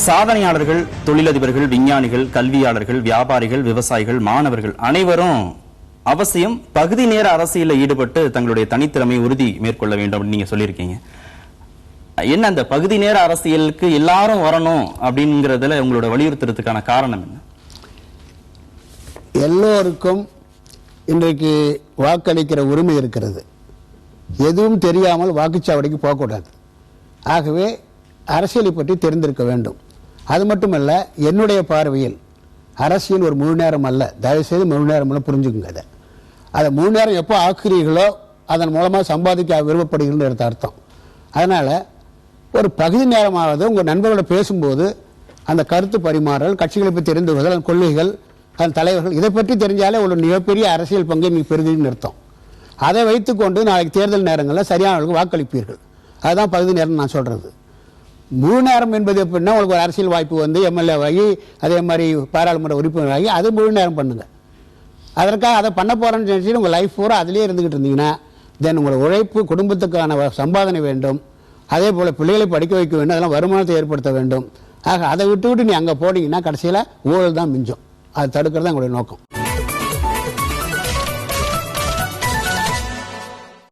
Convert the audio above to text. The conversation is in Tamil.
சாதனையாளர்கள், தொழிலதிபர்கள், விஞ்ஞானிகள், கல்வியாளர்கள், வியாபாரிகள், விவசாயிகள், மாணவர்கள் அனைவரும் அவசியம் பகுதி நேர அரசியலில் ஈடுபட்டு தங்களுடைய தனித்திறமை உறுதி மேற்கொள்ள வேண்டும் அப்படின்னு நீங்க சொல்லியிருக்கீங்க. என்ன அந்த பகுதி நேர அரசியலுக்கு எல்லாரும் வரணும் அப்படிங்கறதுல உங்களோட வலியுறுத்துறதுக்கான காரணம் என்ன? எல்லோருக்கும் இன்றைக்கு வாக்களிக்கிற உரிமை இருக்கிறது. எதுவும் தெரியாமல் வாக்குச்சாவடிக்கு போகக்கூடாது. ஆகவே அரசியலை பற்றி தெரிந்திருக்க வேண்டும். அது மட்டுமல்ல, என்னுடைய பார்வையில் அரசியல் ஒரு முழு நேரம் அல்ல. தயவுசெய்து முழு நேரம் அல்ல, புரிஞ்சுக்குங்க. அதை முழு நேரம் எப்போ ஆக்குறீர்களோ அதன் மூலமாக சம்பாதிக்க விரும்பப்படுகிறது அர்த்தம். அதனால் ஒரு பகுதி நேரமாவது உங்கள் நண்பர்களோட பேசும்போது அந்த கருத்து பரிமாறல், கட்சிகளை பற்றி தெரிந்து கொள்ளுதல், அதன் கொள்கைகள், அதன் தலைவர்கள், இதை பற்றி தெரிஞ்சாலே ஒரு மிகப்பெரிய அரசியல் பங்கை நீங்கள் பெறுகிறீங்கன்னு அர்த்தம். அதை வைத்துக்கொண்டு நாளைக்கு தேர்தல் நேரங்களில் சரியானவர்களுக்கு வாக்களிப்பீர்கள். அதுதான் பகுதி நேரம் நான் சொல்கிறது. முழு நேரம் என்பது எப்படின்னா, உங்களுக்கு ஒரு அரசியல் வாய்ப்பு வந்து எம்எல்ஏ ஆகி அதே மாதிரி பாராளுமன்ற உறுப்பினர் ஆகி அது முழு நேரம் பண்ணுங்கள். அதற்காக அதை பண்ண போகிறேன்னு நினச்சிட்டு உங்கள் லைஃப் பூரா அதிலே இருந்துக்கிட்டு இருந்தீங்கன்னா தென் உங்களோட உழைப்பு, குடும்பத்துக்கான சம்பாதனை வேண்டும், அதே போல் பிள்ளைகளை படிக்க வைக்க வேண்டும், அதெல்லாம் வருமானத்தை ஏற்படுத்த வேண்டும். ஆக அதை விட்டு நீ அங்கே போனீங்கன்னா கடைசியில் ஊழல் தான் மிஞ்சும். அதை தடுக்கிறது தான் உங்களுடைய நோக்கம்.